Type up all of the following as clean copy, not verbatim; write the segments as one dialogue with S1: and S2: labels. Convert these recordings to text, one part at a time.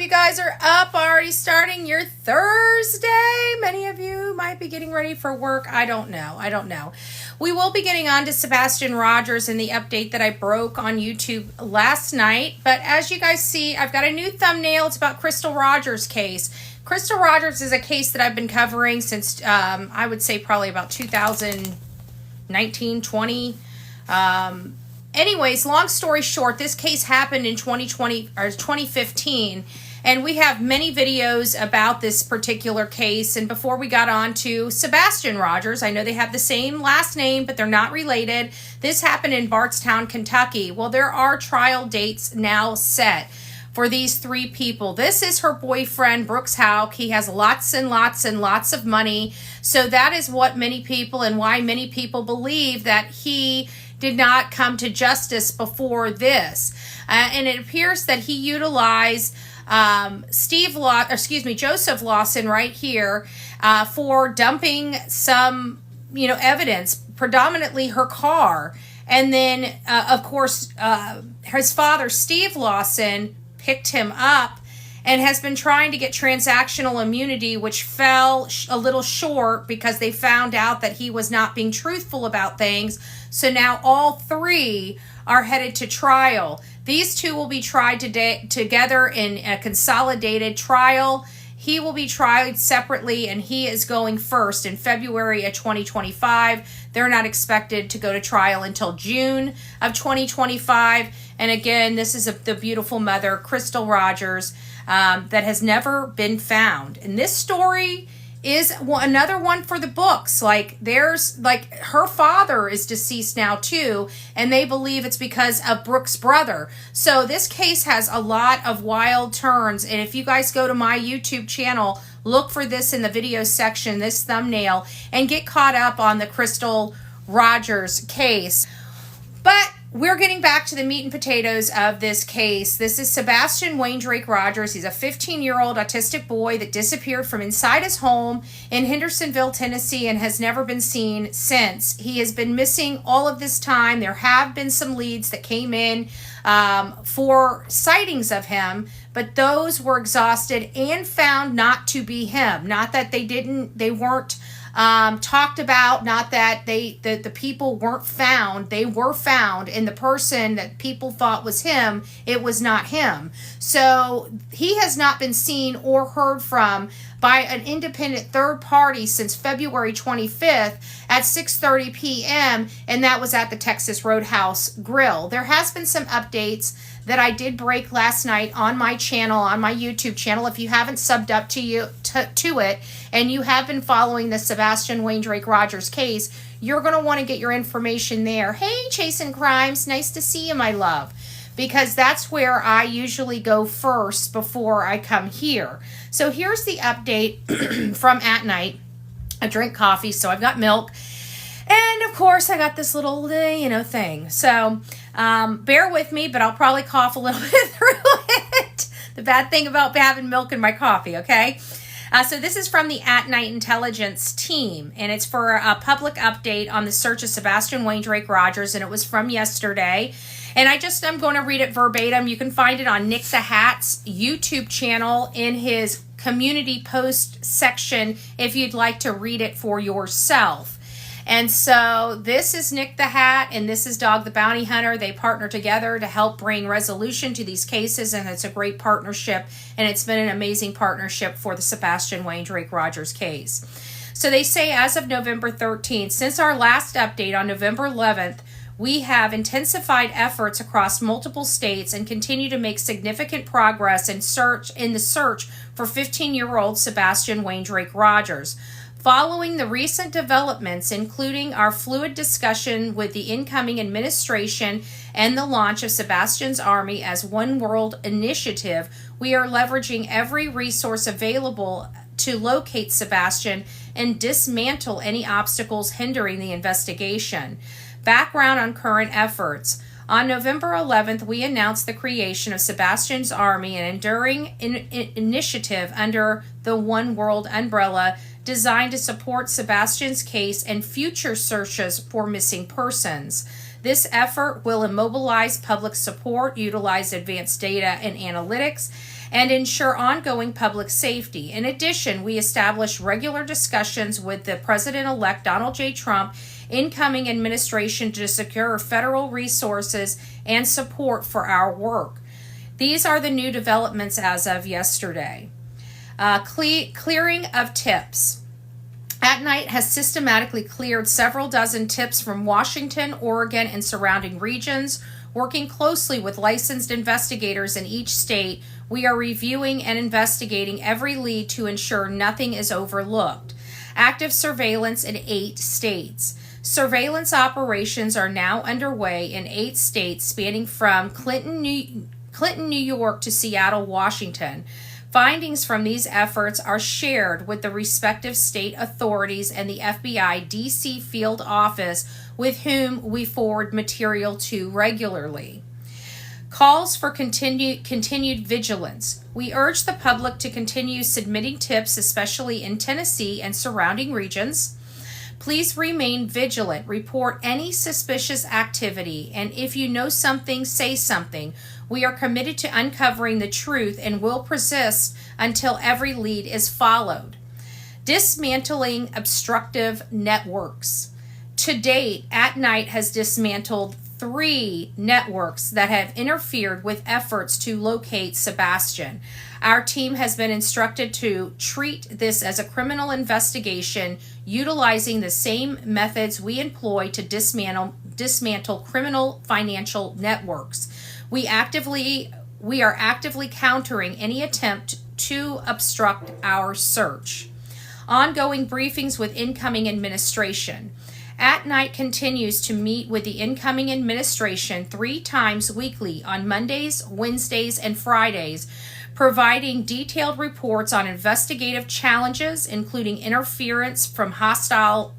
S1: You guys are up already, starting your Thursday. Many of you might be getting ready for work. I don't know. We will be getting on to Sebastian Rogers and the update that I broke on YouTube last night. But as you guys see, I've got a new thumbnail. It's about Crystal Rogers' case. Crystal Rogers is a case that I've been covering since, I would say probably about 2019, 20. Anyways, long story short, this case happened in 2015, and we have many videos about this particular case. And before we got on to Sebastian Rogers, I know they have the same last name, but they're not related. This happened in Bardstown, Kentucky. Well, there are trial dates now set for these three people. This is her boyfriend, Brooks Houck. He has lots and lots and lots of money. So that is what many people and why many people believe that he did not come to justice before this. And it appears that he utilized Joseph Lawson right here for dumping some, evidence, predominantly her car. And then, of course, his father, Steve Lawson, picked him up and has been trying to get transactional immunity, which fell a little short because they found out that he was not being truthful about things. So now all three are headed to trial. These two will be tried together in a consolidated trial. He will be tried separately, and he is going first in February of 2025. They're not expected to go to trial until June of 2025. And again, this is the beautiful mother, Crystal Rogers, that has never been found. And this story is another one for the books. Her father is deceased now too, and they believe it's because of Brooks' brother. So this case has a lot of wild turns, and if you guys go to my YouTube channel, look for this in the video section, this thumbnail, and get caught up on the Crystal Rogers case. But we're getting back to the meat and potatoes of this case. This is Sebastian Wayne Drake Rogers. He's a 15-year-old autistic boy that disappeared from inside his home in Hendersonville, Tennessee, and has never been seen since. He has been missing all of this time. There have been some leads that came in for sightings of him, but those were exhausted and found not to be him. Not that they weren't talked about, not that the people weren't found. They were found, and the person that people thought was him, it was not him. So he has not been seen or heard from by an independent third party since February 25th at 6:30 p.m., and that was at the Texas Roadhouse Grill. There has been some updates that I did break last night on my channel, on my YouTube channel. If you haven't subbed up to it, and you have been following the Sebastian Wayne Drake Rogers case, you're going to want to get your information there. Hey, Chasing Crimes, nice to see you, my love, because that's where I usually go first before I come here. So here's the update from at night. I drink coffee, so I've got milk. And of course, I got this little, thing. So bear with me, but I'll probably cough a little bit through it. The bad thing about having milk in my coffee, okay? So this is from the At Night Intelligence team, and it's for a public update on the search of Sebastian Wayne Drake Rogers, and it was from yesterday. And I'm going to read it verbatim. You can find it on Nick the Hat's YouTube channel in his community post section if you'd like to read it for yourself. And so this is Nick the Hat, and this is Dog the Bounty Hunter. They partner together to help bring resolution to these cases, and it's a great partnership, and it's been an amazing partnership for the Sebastian Wayne Drake Rogers case. So they say as of November 13th, since our last update on November 11th, we have intensified efforts across multiple states and continue to make significant progress in the search for 15-year-old Sebastian Wayne Drake Rogers. Following the recent developments, including our fluid discussion with the incoming administration and the launch of Sebastian's Army as One World initiative, we are leveraging every resource available to locate Sebastian and dismantle any obstacles hindering the investigation. Background on current efforts. On November 11th, we announced the creation of Sebastian's Army, an enduring initiative under the One World umbrella designed to support Sebastian's case and future searches for missing persons. This effort will immobilize public support, utilize advanced data and analytics, and ensure ongoing public safety. In addition, we establish regular discussions with the President-elect Donald J. Trump incoming administration to secure federal resources and support for our work. These are the new developments as of yesterday. Clearing of tips. At Night has systematically cleared several dozen tips from Washington, Oregon, and surrounding regions. Working closely with licensed investigators in each state, we are reviewing and investigating every lead to ensure nothing is overlooked. Active surveillance in 8 states. Surveillance operations are now underway in 8 states spanning from Clinton, New York to Seattle, Washington. Findings from these efforts are shared with the respective state authorities and the FBI DC field office, with whom we forward material to regularly. Calls for continued vigilance. We urge the public to continue submitting tips, especially in Tennessee and surrounding regions. Please remain vigilant. Report any suspicious activity, and if you know something, say something. We are committed to uncovering the truth and will persist until every lead is followed. Dismantling obstructive networks. To date, At Night has dismantled 3 networks that have interfered with efforts to locate Sebastian. Our team has been instructed to treat this as a criminal investigation, utilizing the same methods we employ to dismantle criminal financial networks. We are actively countering any attempt to obstruct our search. Ongoing briefings with incoming administration. At Night continues to meet with the incoming administration 3 times weekly on Mondays, Wednesdays, and Fridays, providing detailed reports on investigative challenges, including interference from hostile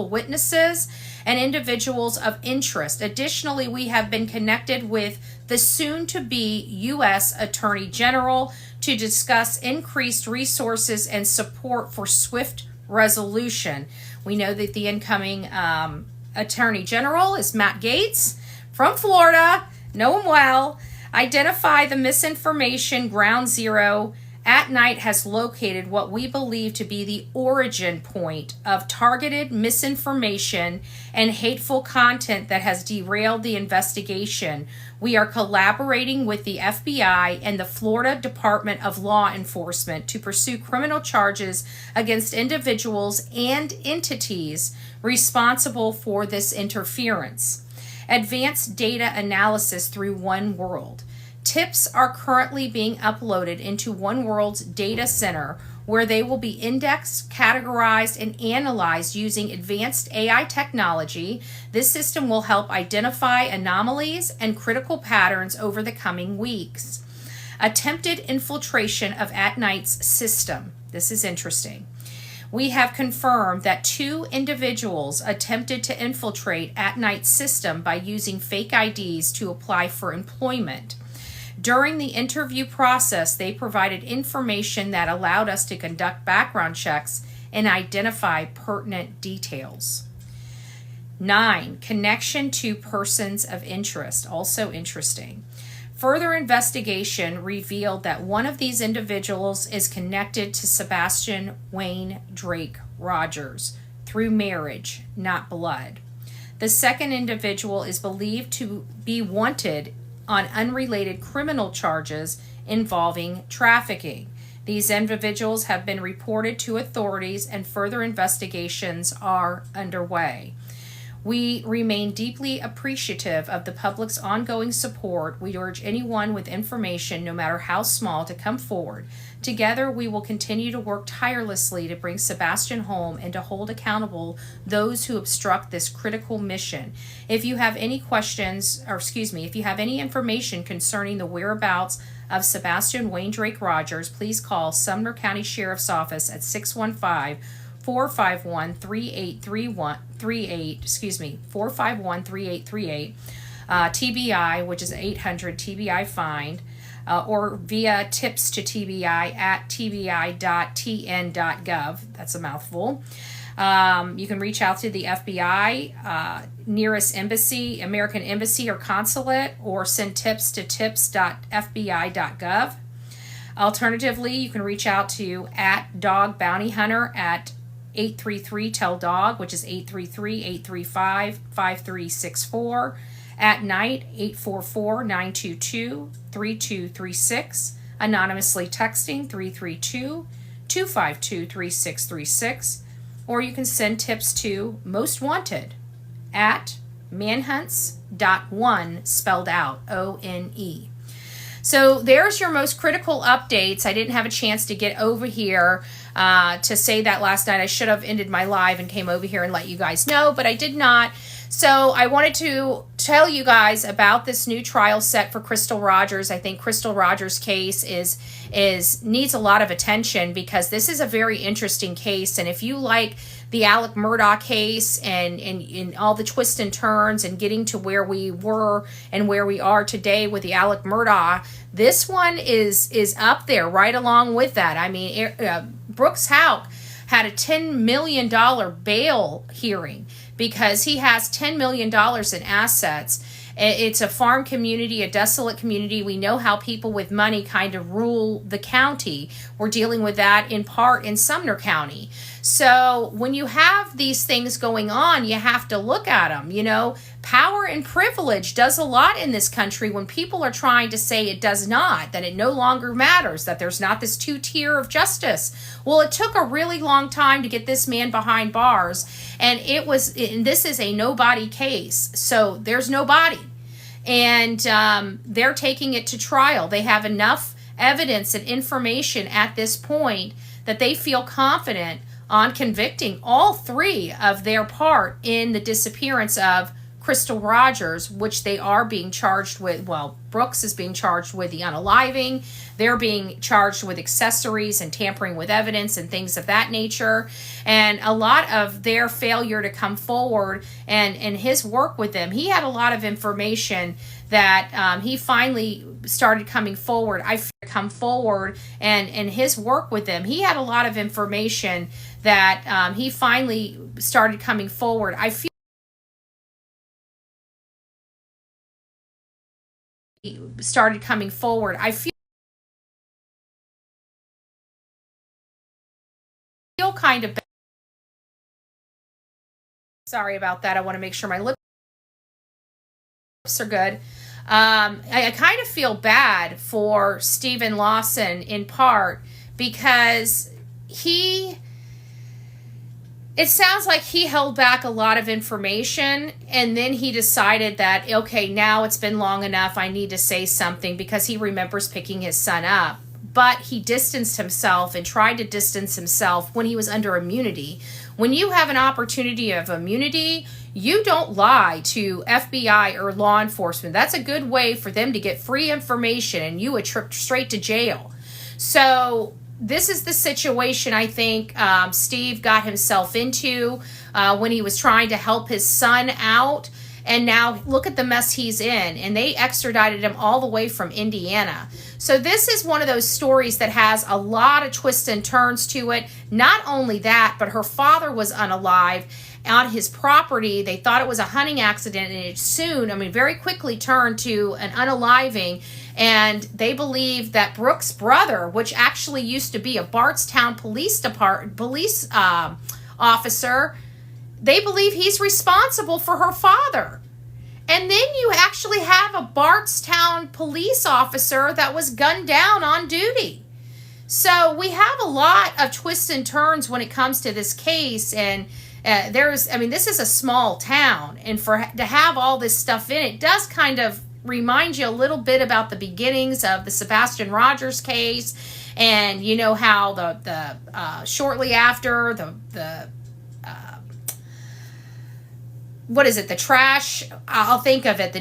S1: witnesses and individuals of interest. Additionally, we have been connected with the soon-to-be U.S. Attorney General to discuss increased resources and support for swift resolution. We know that the incoming Attorney General is Matt Gaetz from Florida. Know him well. Identify the misinformation ground zero. At Night has located what we believe to be the origin point of targeted misinformation and hateful content that has derailed the investigation. We are collaborating with the FBI and the Florida Department of Law Enforcement to pursue criminal charges against individuals and entities responsible for this interference. Advanced data analysis through One World. Tips are currently being uploaded into One World's data center, where they will be indexed, categorized, and analyzed using advanced AI technology. This system will help identify anomalies and critical patterns over the coming weeks. Attempted infiltration of At Night's system. This is interesting. We have confirmed that 2 individuals attempted to infiltrate At Night's system by using fake IDs to apply for employment. During the interview process, they provided information that allowed us to conduct background checks and identify pertinent details. 9. Connection to persons of interest. Also interesting. Further investigation revealed that one of these individuals is connected to Sebastian Wayne Drake Rogers through marriage, not blood. The second individual is believed to be wanted on unrelated criminal charges involving trafficking. These individuals have been reported to authorities and further investigations are underway. We remain deeply appreciative of the public's ongoing support. We urge anyone with information, no matter how small, to come forward. Together, we will continue to work tirelessly to bring Sebastian home and to hold accountable those who obstruct this critical mission. If you have any if you have any information concerning the whereabouts of Sebastian Wayne Drake Rogers, please call Sumner County Sheriff's Office at 451-3838, TBI, which is 800 TBI find, or via tips to TBI at tbi.tn.gov. That's a mouthful. You can reach out to the FBI, nearest embassy, American Embassy or consulate, or send tips to tips.fbi.gov. Alternatively, you can reach out to at Dog Bounty Hunter at 833-TELL-DOG, which is 833-835-5364. At night, 844-922-3236. Anonymously texting 332-252-3636. Or you can send tips to Most Wanted at manhunts.one, spelled out, O-N-E. So there's your most critical updates. I didn't have a chance to get over here to say that last night. I should have ended my live and came over here and let you guys know, but I did not. So I wanted to tell you guys about this new trial set for Crystal Rogers. I think Crystal Rogers' case needs a lot of attention because this is a very interesting case. And if you like the Alec Murdaugh case and all the twists and turns and getting to where we were and where we are today with the Alec Murdaugh, this one is up there right along with that. I mean, Brooks Houck had a $10 million bail hearing because he has $10 million in assets. It's a farm community, a desolate community. We know how people with money kind of rule the county. We're dealing with that in part in Sumner County. So when you have these things going on, you have to look at them. You know, power and privilege does a lot in this country when people are trying to say it does not, that it no longer matters, that there's not this two-tier of justice. Well, it took a really long time to get this man behind bars, and this is a nobody case. So there's nobody. And they're taking it to trial. They have enough evidence and information at this point that they feel confident on convicting all three of their part in the disappearance of Crystal Rogers, which they are being charged with. Well, Brooks is being charged with the unaliving. They're being charged with accessories and tampering with evidence and things of that nature. And a lot of their failure to come forward and his work with them, he had a lot of information that he finally started coming forward. And his work with them, he had a lot of information that he finally started coming forward. I feel kind of bad. Sorry about that. I want to make sure my lips are good. I kind of feel bad for Stephen Lawson in part because it sounds like he held back a lot of information and then he decided that, okay, now it's been long enough, I need to say something because he remembers picking his son up. But he distanced himself and tried to distance himself when he was under immunity. When you have an opportunity of immunity, you don't lie to FBI or law enforcement. That's a good way for them to get free information and you a trip straight to jail. So this is the situation I think Steve got himself into when he was trying to help his son out. And now look at the mess he's in. And they extradited him all the way from Indiana. So this is one of those stories that has a lot of twists and turns to it. Not only that, but her father was unalive on his property. They thought it was a hunting accident, and it very quickly turned to an unaliving. And they believe that Brooks' brother, which actually used to be a Bardstown police officer, they believe he's responsible for her father. And then you actually have a Bardstown police officer that was gunned down on duty. So we have a lot of twists and turns when it comes to this case. And this is a small town. And to have all this stuff in it does kind of remind you a little bit about the beginnings of the Sebastian Rogers case. And you know how the shortly after the what is it? The trash. I'll think of it.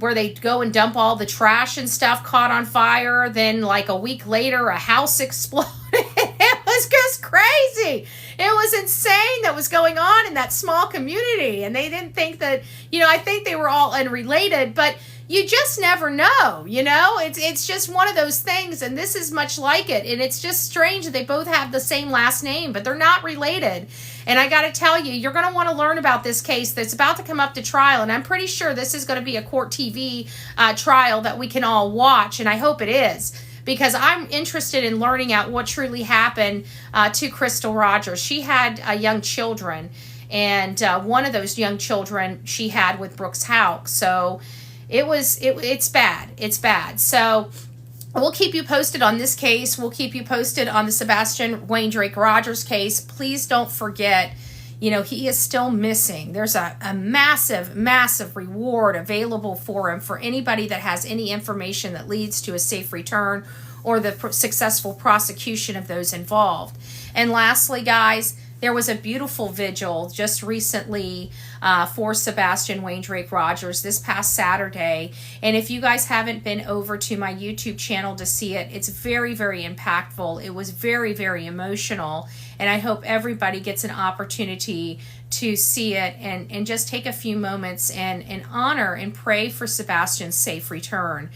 S1: Where they go and dump all the trash and stuff caught on fire. Then like a week later, a house exploded. It was just crazy. It was insane that was going on in that small community. And they didn't think that, I think they were all unrelated, but you just never know, It's just one of those things, and this is much like it. And it's just strange that they both have the same last name, but they're not related. And I got to tell you, you're going to want to learn about this case that's about to come up to trial, and I'm pretty sure this is going to be a court TV trial that we can all watch, and I hope it is. because I'm interested in learning out what truly happened to Crystal Rogers. She had young children, and one of those young children she had with Brooks Houck. So it's bad. It's bad. So we'll keep you posted on this case. We'll keep you posted on the Sebastian Wayne Drake Rogers case. Please don't forget, he is still missing. There's a massive, massive reward available for him for anybody that has any information that leads to a safe return or the successful prosecution of those involved. And lastly, guys, there was a beautiful vigil just recently for Sebastian Wayne Drake Rogers this past Saturday. And if you guys haven't been over to my YouTube channel to see it, it's very, very impactful. It was very, very emotional. And I hope everybody gets an opportunity to see it and just take a few moments and honor and pray for Sebastian's safe return.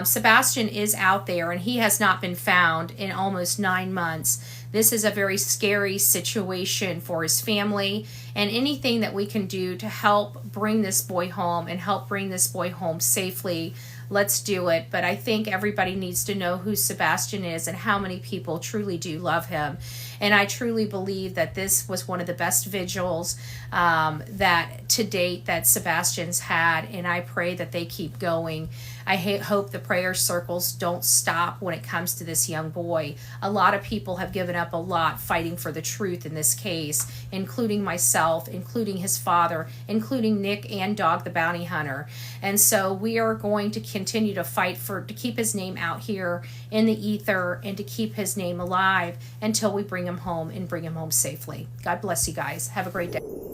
S1: Sebastian is out there, and he has not been found in almost 9 months. This is a very scary situation for his family, and anything that we can do to help bring this boy home and help bring this boy home safely, let's do it. But I think everybody needs to know who Sebastian is and how many people truly do love him. And I truly believe that this was one of the best vigils that to date that Sebastian's had, and I pray that they keep going. I hope the prayer circles don't stop when it comes to this young boy. A lot of people have given up a lot fighting for the truth in this case, including myself, including his father, including Nick and Dog the Bounty Hunter. And so we are going to continue to fight to keep his name out here in the ether and to keep his name alive until we bring him home and bring him home safely. God bless you guys. Have a great day.